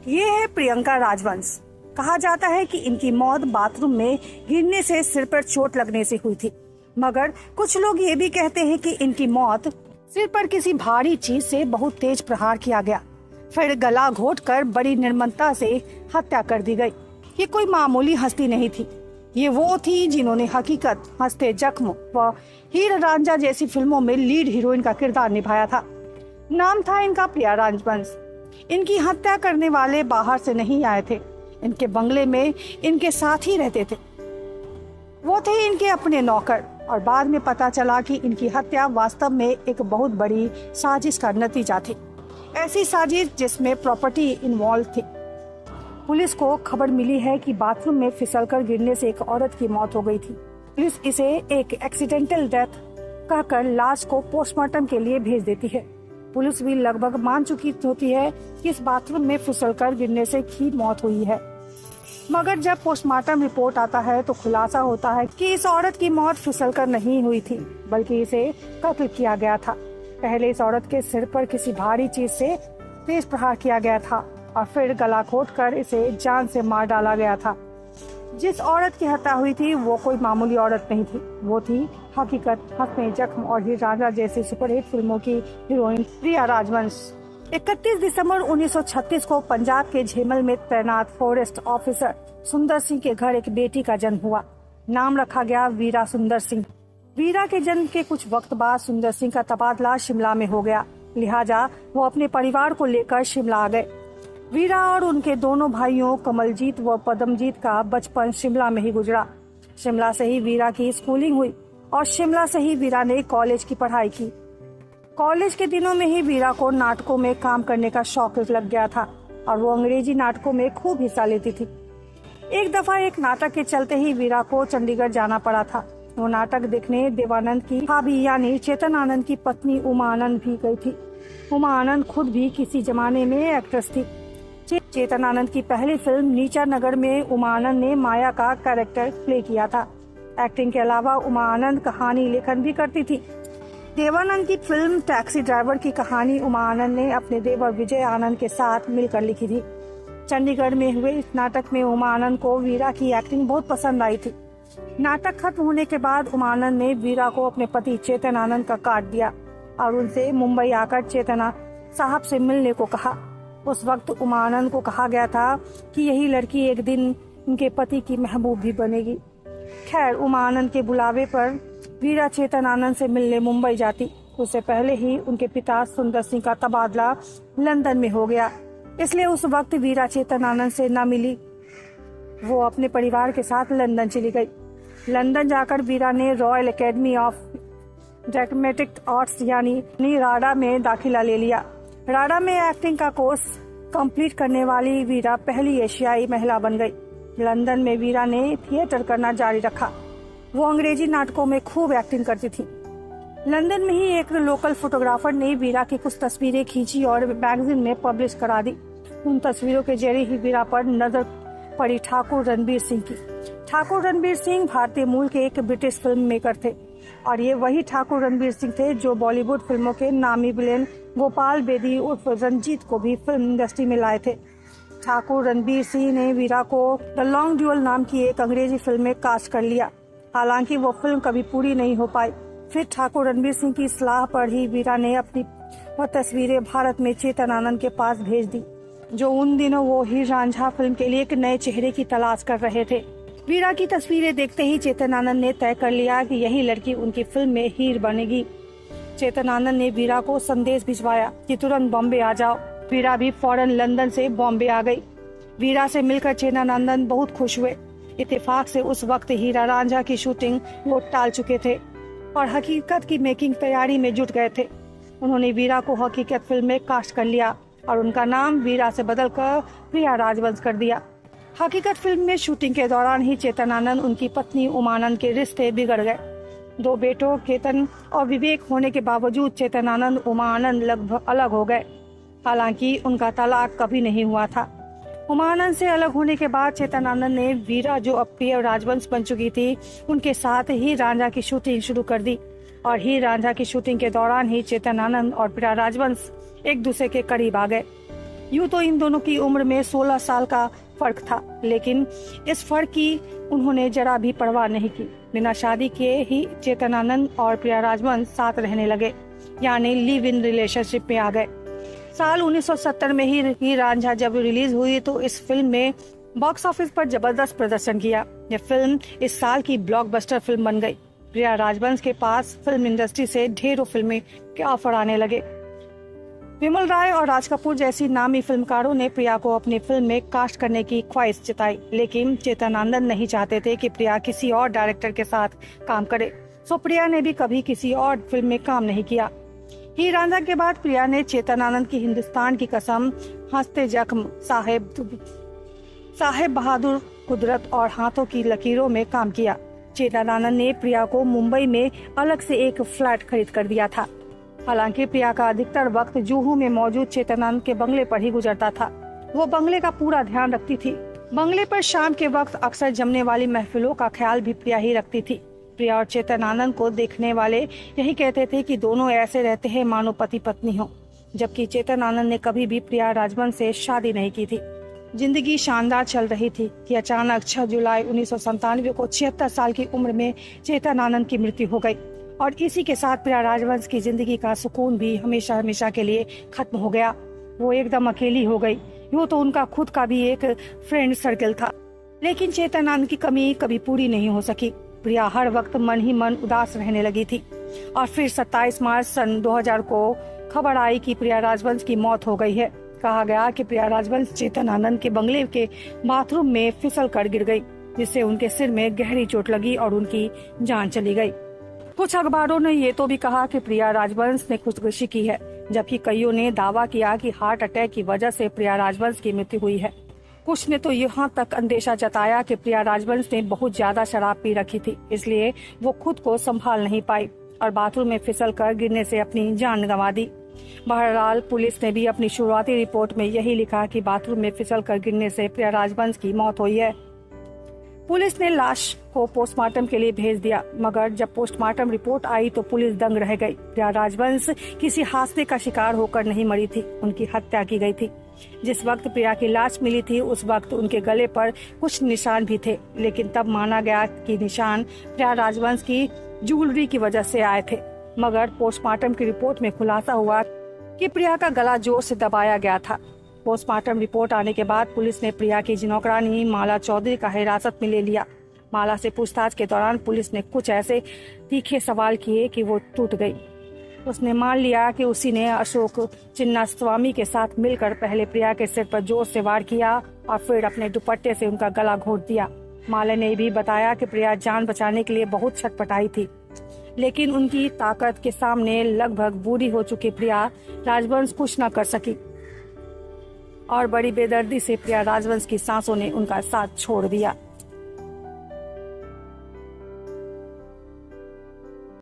ये है प्रियंका राजवंश। कहा जाता है कि इनकी मौत बाथरूम में गिरने से सिर पर चोट लगने से हुई थी, मगर कुछ लोग ये भी कहते हैं कि इनकी मौत सिर पर किसी भारी चीज से बहुत तेज प्रहार किया गया, फिर गला घोटकर बड़ी निर्ममता से हत्या कर दी गई। ये कोई मामूली हस्ती नहीं थी, ये वो थी जिन्होंने हकीकत, हंसते जख्म व हीर रांझा जैसी फिल्मों में लीड हीरोइन का किरदार निभाया था। नाम था इनका प्रिया राजवंश। इनकी हत्या करने वाले बाहर से नहीं आए थे, इनके बंगले में इनके साथ ही रहते थे। वो थे इनके अपने नौकर, और बाद में पता चला कि इनकी हत्या वास्तव में एक बहुत बड़ी साजिश का नतीजा थी। ऐसी साजिश जिसमें प्रॉपर्टी इन्वॉल्व थी। पुलिस को खबर मिली है कि बाथरूम में फिसलकर गिरने से एक औरत की मौत हो गई थी। पुलिस इसे एक एक्सीडेंटल डेथ कहकर लाश को पोस्टमार्टम के लिए भेज देती है। पुलिस भी लगभग मान चुकी होती है कि इस बाथरूम में फिसलकर गिरने से ही मौत हुई है, मगर जब पोस्टमार्टम रिपोर्ट आता है तो खुलासा होता है कि इस औरत की मौत फिसलकर नहीं हुई थी, बल्कि इसे कत्ल किया गया था। पहले इस औरत के सिर पर किसी भारी चीज से तेज प्रहार किया गया था और फिर गला घोटकर इसे जान से मार डाला गया था। जिस औरत की हत्या हुई थी वो कोई मामूली औरत नहीं थी, वो थी हकीकत, हंसते जख्म और हीर रांझा जैसी सुपरहिट फिल्मों की हीरोइन प्रिया राजवंश। 31 दिसंबर 1936 को पंजाब के झेमल में तैनात फॉरेस्ट ऑफिसर सुंदर सिंह के घर एक बेटी का जन्म हुआ। नाम रखा गया वीरा सुंदर सिंह। वीरा के जन्म के कुछ वक्त बाद सुंदर सिंह का तबादला शिमला में हो गया, लिहाजा वो अपने परिवार को लेकर शिमला आ गए। वीरा और उनके दोनों भाइयों कमलजीत व पद्मजीत का बचपन शिमला में ही गुजरा। शिमला से ही वीरा की स्कूलिंग हुई और शिमला से ही वीरा ने कॉलेज की पढ़ाई की। कॉलेज के दिनों में ही वीरा को नाटकों में काम करने का शौक लग गया था और वो अंग्रेजी नाटकों में खूब हिस्सा लेती थी। एक दफा एक नाटक के चलते ही वीरा को चंडीगढ़ जाना पड़ा था। वो नाटक देखने देवानंद की भाभी यानी चेतन आनंद की पत्नी उमा आनंद भी गई थी। उमा आनंद खुद भी किसी जमाने में एक्ट्रेस थी। चेतन आनंद की पहली फिल्म नीचा नगर में उमा आनंद ने माया का कैरेक्टर प्ले किया था। एक्टिंग के अलावा उमा आनंद कहानी लेखन भी करती थी। देवानंद की फिल्म टैक्सी ड्राइवर की कहानी उमा आनंद ने अपने देवर विजय आनंद के साथ मिलकर लिखी थी। चंडीगढ़ में हुए इस नाटक में उमा आनंद को वीरा की एक्टिंग बहुत पसंद आई थी। नाटक खत्म होने के बाद उमा आनंद ने वीरा को अपने पति चेतन आनंद का कार्ड दिया और उनसे मुंबई आकर चेतना साहब से मिलने को कहा। उस वक्त उमा आनंद को कहा गया था कि यही लड़की एक दिन उनके पति की महबूब भी बनेगी। खैर, उमा आनंद के बुलावे पर वीरा चेतन आनंद से मिलने मुंबई जाती। उससे पहले ही उनके पिता सुंदर सिंह का तबादला लंदन में हो गया, इसलिए उस वक्त वीरा चेतन आनंद से न मिली। वो अपने परिवार के साथ लंदन चली गई। लंदन जाकर वीरा ने royal academy of dramatic arts यानी राडा में दाखिला ले लिया। राडा में एक्टिंग का कोर्स कंप्लीट करने वाली वीरा पहली एशियाई महिला बन गई। लंदन में वीरा ने थिएटर करना जारी रखा। वो अंग्रेजी नाटकों में खूब एक्टिंग करती थी। लंदन में ही एक लोकल फोटोग्राफर ने वीरा की कुछ तस्वीरें खींची और मैगजीन में पब्लिश करा दी। उन तस्वीरों के जरिए ही वीरा पर नजर पड़ी ठाकुर रणबीर सिंह की। ठाकुर रणबीर सिंह भारतीय मूल के एक ब्रिटिश फिल्म मेकर थे और ये वही ठाकुर रणबीर सिंह थे जो बॉलीवुड फिल्मों के नामी विलेन गोपाल बेदी उर्फ रंजीत को भी फिल्म इंडस्ट्री में लाए थे। ठाकुर रणबीर सिंह ने वीरा को द लॉन्ग ड्यूअल नाम की एक अंग्रेजी फिल्म में कास्ट कर लिया। हालांकि वो फिल्म कभी पूरी नहीं हो पाई। फिर ठाकुर रणबीर सिंह की सलाह पर ही वीरा ने अपनी वह तस्वीरें भारत में चेतन आनंद के पास भेज दी, जो उन दिनों वो हीर रांझा फिल्म के लिए एक नए चेहरे की तलाश कर रहे थे। वीरा की तस्वीरें देखते ही चेतन आनंद ने तय कर लिया कि यही लड़की उनकी फिल्म में हीर बनेगी। चेतन आनंद ने वीरा को संदेश भिजवाया कि तुरंत बॉम्बे आ जाओ। वीरा भी फौरन लंदन से बॉम्बे आ गई। वीरा से मिलकर चेतन आनंद बहुत खुश हुए। इत्तेफाक से उस वक्त हीरा रांझा की शूटिंग वो टाल चुके थे और हकीकत की मेकिंग तैयारी में जुट गए थे। उन्होंने वीरा को हकीकत फिल्म में कास्ट कर लिया और उनका नाम वीरा से बदलकर प्रिया राजवंश कर दिया। हकीकत फिल्म में शूटिंग के दौरान ही चेतन आनंद उनकी पत्नी उमा आनंद के रिश्ते बिगड़ गए। 2 बेटों केतन और विवेक होने के बावजूद चेतन आनंद उमा आनंद लगभग अलग हो गए। हालांकि उनका तलाक कभी नहीं हुआ था। उमा आनंद से अलग होने के बाद चेतन आनंद ने वीरा जो अब प्रिया राजवंश बन चुकी थी उनके साथ ही रांझा की शूटिंग शुरू कर दी और ही रांझा की शूटिंग के दौरान ही चेतन आनंद और प्रिया राजवंश एक दूसरे के करीब आ गए। यूं तो इन दोनों की उम्र में 16 साल का फर्क था, लेकिन इस फर्क की उन्होंने जरा भी परवाह नहीं की। बिना शादी किए ही चेतन आनंद और प्रिया राजवंश साथ रहने लगे, यानी लिव इन रिलेशनशिप में आ गए। साल 1970 में ही रांझा जब रिलीज हुई तो इस फिल्म में बॉक्स ऑफिस पर जबरदस्त प्रदर्शन किया। यह फिल्म इस साल की ब्लॉकबस्टर फिल्म बन गई। प्रिया राजवंश के पास फिल्म इंडस्ट्री से ढेरों फिल्में के ऑफर आने लगे। विमल राय और राज कपूर जैसी नामी फिल्मकारों ने प्रिया को अपनी फिल्म में कास्ट करने की ख्वाहिश जताई, लेकिन चेतन आनंद नहीं चाहते थे कि प्रिया किसी और डायरेक्टर के साथ काम करे, सो प्रिया ने भी कभी किसी और फिल्म में काम नहीं किया। हीर रांझा के बाद प्रिया ने चेतन आनंद की हिंदुस्तान की कसम, हंसते जख्म, साहेब बहादुर, कुदरत और हाथों की लकीरों में काम किया। चेतन आनंद ने प्रिया को मुंबई में अलग से एक फ्लैट खरीद कर दिया था। हालांकि प्रिया का अधिकतर वक्त जुहू में मौजूद चेतन आनंद के बंगले पर ही गुजरता था। वो बंगले का पूरा ध्यान रखती थी। बंगले पर शाम के वक्त अक्सर जमने वाली महफिलों का ख्याल भी प्रिया ही रखती थी। प्रिया और चेतन आनंद को देखने वाले यही कहते थे कि दोनों ऐसे रहते हैं मानो पति पत्नी हो, जबकि चेतन आनंद ने कभी भी प्रिया राजवंश से शादी नहीं की थी। जिंदगी शानदार चल रही थी कि अचानक 6 जुलाई 1997 को 76 साल की उम्र में चेतन आनंद की मृत्यु हो गई और इसी के साथ प्रिया राजवंश की जिंदगी का सुकून भी हमेशा हमेशा के लिए खत्म हो गया। वो एकदम अकेली हो गई। यूं तो उनका खुद का भी एक फ्रेंड सर्कल था, लेकिन चेतन आनंद की कमी कभी पूरी नहीं हो सकी। प्रिया हर वक्त मन ही मन उदास रहने लगी थी और फिर 27 मार्च सन 2000 को खबर आई कि प्रिया राजवंश की मौत हो गई है। कहा गया कि प्रिया राजवंश चेतन आनंद के बंगले के बाथरूम में फिसल कर गिर गई, जिससे उनके सिर में गहरी चोट लगी और उनकी जान चली गई। कुछ अखबारों ने ये तो भी कहा कि प्रिया राजवंश ने खुदकुशी की है, जबकि कईयों ने दावा किया कि हार्ट अटैक की वजह से प्रिया राजवंश की मृत्यु हुई है। कुछ ने तो यहाँ तक अंदेशा जताया कि प्रिया राजवंश ने बहुत ज्यादा शराब पी रखी थी, इसलिए वो खुद को संभाल नहीं पाई और बाथरूम में फिसल कर गिरने से अपनी जान गंवा दी। बहरहाल पुलिस ने भी अपनी शुरुआती रिपोर्ट में यही लिखा कि बाथरूम में फिसल कर गिरने से प्रिया राजवंश की मौत हुई है। पुलिस ने लाश को पोस्टमार्टम के लिए भेज दिया, मगर जब पोस्टमार्टम रिपोर्ट आई तो पुलिस दंग रह गई। प्रिया राजवंश किसी हादसे का शिकार होकर नहीं मरी थी, उनकी हत्या की गई थी। जिस वक्त प्रिया की लाश मिली थी उस वक्त उनके गले पर कुछ निशान भी थे, लेकिन तब माना गया कि निशान प्रिया राजवंश की ज्वेलरी की वजह से आए थे। मगर पोस्टमार्टम की रिपोर्ट में खुलासा हुआ कि प्रिया का गला जोर से दबाया गया था। पोस्टमार्टम रिपोर्ट आने के बाद पुलिस ने प्रिया की नौकरानी माला चौधरी का हिरासत में ले लिया। माला से पूछताछ के दौरान पुलिस ने कुछ ऐसे तीखे सवाल किए कि वो टूट गई। उसने मान लिया कि उसी ने अशोक चिन्नास्वामी के साथ मिलकर पहले प्रिया के सिर पर जोर से वार किया और फिर अपने दुपट्टे से उनका गला घोंट दिया। माला ने भी बताया कि प्रिया जान बचाने के लिए बहुत छटपटाई थी, लेकिन उनकी ताकत के सामने लगभग बूढ़ी हो चुकी प्रिया राजवंश कुछ न कर सकी और बड़ी बेदर्दी से प्रिया राजवंश की सांसों ने उनका साथ छोड़ दिया।